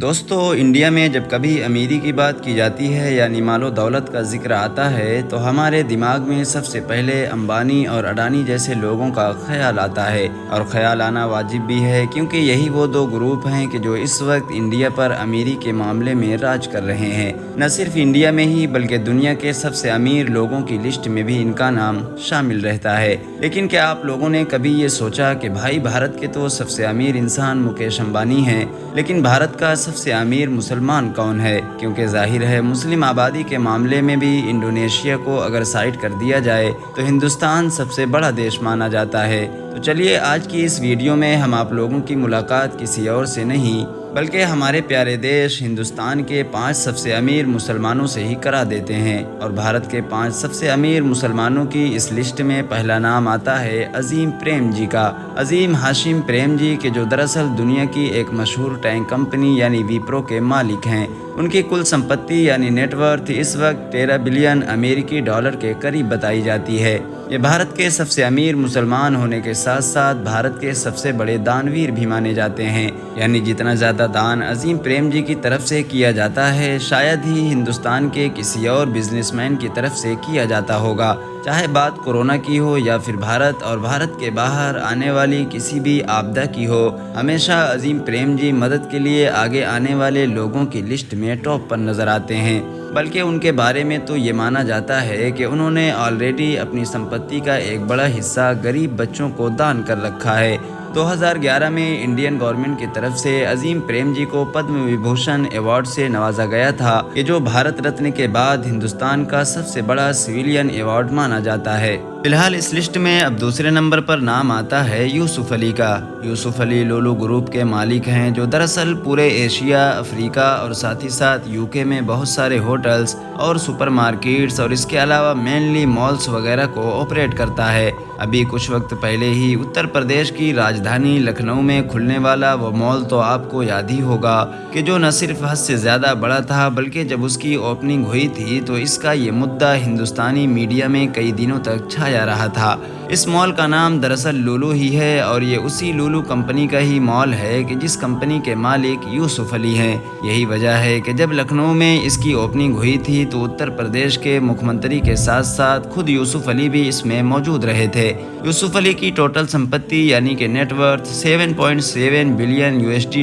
دوستو، انڈیا میں جب کبھی امیری کی بات کی جاتی ہے یعنی مال و دولت کا ذکر آتا ہے تو ہمارے دماغ میں سب سے پہلے امبانی اور اڈانی جیسے لوگوں کا خیال آتا ہے، اور خیال آنا واجب بھی ہے کیونکہ یہی وہ دو گروپ ہیں کہ جو اس وقت انڈیا پر امیری کے معاملے میں راج کر رہے ہیں۔ نہ صرف انڈیا میں ہی بلکہ دنیا کے سب سے امیر لوگوں کی لسٹ میں بھی ان کا نام شامل رہتا ہے۔ لیکن کیا آپ لوگوں نے کبھی یہ سوچا کہ بھائی بھارت کے تو سب سے امیر انسان مکیش امبانی ہیں، لیکن بھارت کا سب سے امیر مسلمان کون ہے؟ کیونکہ ظاہر ہے مسلم آبادی کے معاملے میں بھی انڈونیشیا کو اگر سائڈ کر دیا جائے تو ہندوستان سب سے بڑا دیش مانا جاتا ہے۔ تو چلیے آج کی اس ویڈیو میں ہم آپ لوگوں کی ملاقات کسی اور سے نہیں بلکہ ہمارے پیارے دیش ہندوستان کے 5 سب سے امیر مسلمانوں سے ہی کرا دیتے ہیں، اور بھارت کے 5 سب سے امیر مسلمانوں کی اس لسٹ میں پہلا نام آتا ہے عظیم پریم جی کا۔ عظیم ہاشم پریم جی کے جو دراصل دنیا کی ایک مشہور ٹینک کمپنی یعنی ویپرو کے مالک ہیں۔ ان کی کل سمپتی یعنی نیٹ ورتھ اس وقت 13 بلین امریکی ڈالر کے قریب بتائی جاتی ہے۔ یہ بھارت کے سب سے امیر مسلمان ہونے کے ساتھ ساتھ بھارت کے سب سے بڑے دانویر بھی مانے جاتے ہیں، یعنی جتنا زیادہ دان عظیم پریم جی کی طرف سے کیا جاتا ہے شاید ہی ہندوستان کے کسی اور بزنس مین کی طرف سے کیا جاتا ہوگا، چاہے بات کورونا کی ہو یا پھر بھارت اور بھارت کے باہر آنے والی کسی بھی آپدا کی ہو۔ ہمیشہ عظیم پریم جی مدد کے لیے آگے آنے والے لوگوں کی لسٹ میں ٹاپ پر نظر آتے ہیں، بلکہ ان کے بارے میں تو یہ مانا جاتا ہے کہ انہوں نے آلریڈی اپنی سمپتی کا ایک بڑا حصہ غریب بچوں کو دان کر رکھا ہے۔ 2011 میں انڈین گورنمنٹ کی طرف سے عظیم پریم جی کو پدم وبھوشن ایوارڈ سے نوازا گیا تھا، یہ جو بھارت رتن کے بعد ہندوستان کا سب سے بڑا سویلین ایوارڈ مانا جاتا ہے۔ فی الحال اس لسٹ میں اب دوسرے نمبر پر نام آتا ہے یوسف علی کا۔ یوسف علی لولو گروپ کے مالک ہیں جو دراصل پورے ایشیا، افریقہ اور ساتھ ہی ساتھ UK میں بہت سارے ہوٹلز اور سپر مارکیٹس اور اس کے علاوہ مینلی مالز وغیرہ کو آپریٹ کرتا ہے۔ ابھی کچھ وقت پہلے ہی اتر پردیش کی راجدھانی لکھنؤ میں کھلنے والا وہ مال تو آپ کو یاد ہی ہوگا کہ جو نہ صرف حد سے زیادہ بڑا تھا بلکہ جب اس کی اوپننگ ہوئی تھی تو اس کا یہ مدعا ہندوستانی میڈیا میں کئی دنوں تک چھایا رہا تھا۔ اس مال کا نام دراصل لولو ہی ہے، اور یہ اسی لولو کمپنی کا ہی مال ہے کہ جس کمپنی کے مالک یوسف علی ہیں۔ یہی وجہ ہے کہ جب لکھنؤ میں اس کی اوپننگ ہوئی تھی تو اتر پردیش کے مکھیہ منتری کے ساتھ ساتھ خود یوسف علی بھی اس میں موجود رہے تھے۔ یوسف علی کی ٹوٹل سمپتی یعنی کہ نیٹ ورتھ 7.7 بلین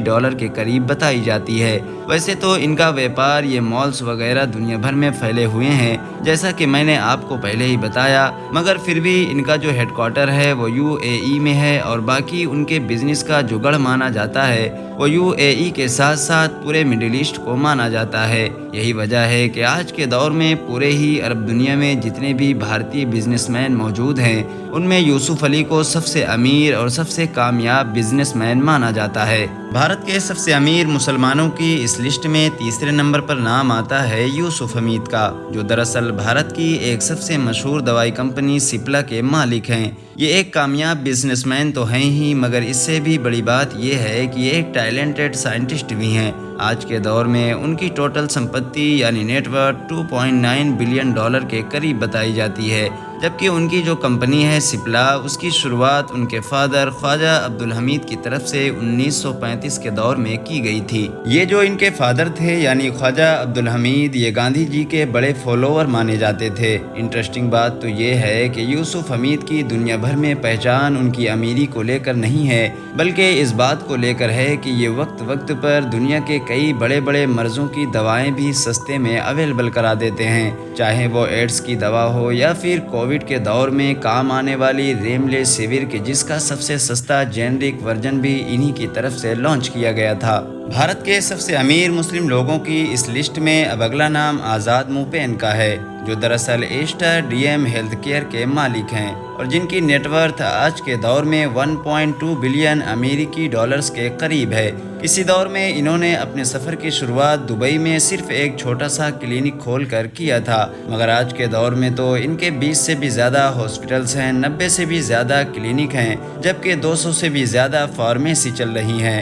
ڈالر کے قریب بتائی جاتی ہے۔ ویسے تو ان کا ویپار یہ مالز وغیرہ دنیا بھر میں پھیلے ہوئے ہیں جیسا کہ میں نے آپ کو پہلے ہی بتایا، مگر پھر بھی ان کا جو ہیڈ کوارٹر ہے وہ UAE میں ہے، اور باقی ان کے بزنس کا جو گڑھ مانا جاتا ہے وہ UAE کے ساتھ ساتھ پورے مڈل ایسٹ کو مانا جاتا ہے۔ یہی وجہ ہے کہ آج کے دور میں پورے ہی عرب دنیا میں جتنے بھی بھارتی بزنس مین موجود ہیں ان میں یوسف علی کو سب سے امیر اور سب سے کامیاب بزنس مین مانا جاتا ہے۔ بھارت کے سب سے امیر مسلمانوں کی اس لسٹ میں تیسرے نمبر پر نام آتا ہے یوسف حمید کا، جو دراصل بھارت کی ایک سب سے مشہور دوائی کمپنی سپلا کے مالک ہیں۔ یہ ایک کامیاب بزنس مین تو ہیں ہی، مگر اس سے بھی بڑی بات یہ ہے کہ یہ ایک ٹیلنٹڈ سائنٹسٹ بھی ہیں۔ آج کے دور میں ان کی ٹوٹل سمپتی یعنی نیٹ ورتھ 2.9 بلین ڈالر کے قریب بتائی جاتی ہے، جبکہ ان کی جو کمپنی ہے سپلا اس کی شروعات ان کے فادر خواجہ عبدالحمید کی طرف سے 1935 کے دور میں کی گئی تھی۔ یہ جو ان کے فادر تھے یعنی خواجہ عبدالحمید یہ گاندھی جی کے بڑے فالوور مانے جاتے تھے۔ انٹرسٹنگ بات تو یہ ہے کہ یوسف حمید کی دنیا بھر میں پہچان ان کی امیری کو لے کر نہیں ہے بلکہ اس بات کو لے کر ہے کہ یہ وقت وقت پر دنیا کے کئی بڑے بڑے مرضوں کی دوائیں بھی سستے میں اویلیبل کرا دیتے ہیں، چاہے وہ ایڈز کی دوا ہو یا پھر کووڈ کے دور میں کام آنے والی ریمڈیسیویر کے جس کا سب سے سستا جینرک ورژن بھی انہی کی طرف سے لانچ کیا گیا تھا۔ بھارت کے سب سے امیر مسلم لوگوں کی اس لسٹ میں اب اگلا نام آزاد موپین کا ہے، جو دراصل ایسٹر DM ہیلتھ کیئر کے مالک ہیں اور جن کی نیٹ ورتھ آج کے دور میں 1.2 بلین امریکی ڈالرز کے قریب ہے۔ اسی دور میں انہوں نے اپنے سفر کی شروعات دبئی میں صرف ایک چھوٹا سا کلینک کھول کر کیا تھا، مگر آج کے دور میں تو ان کے 20 سے بھی زیادہ ہاسپٹلز ہیں، 90 سے بھی زیادہ کلینک ہیں، جبکہ 200 سے بھی زیادہ فارمیسی چل رہی ہیں۔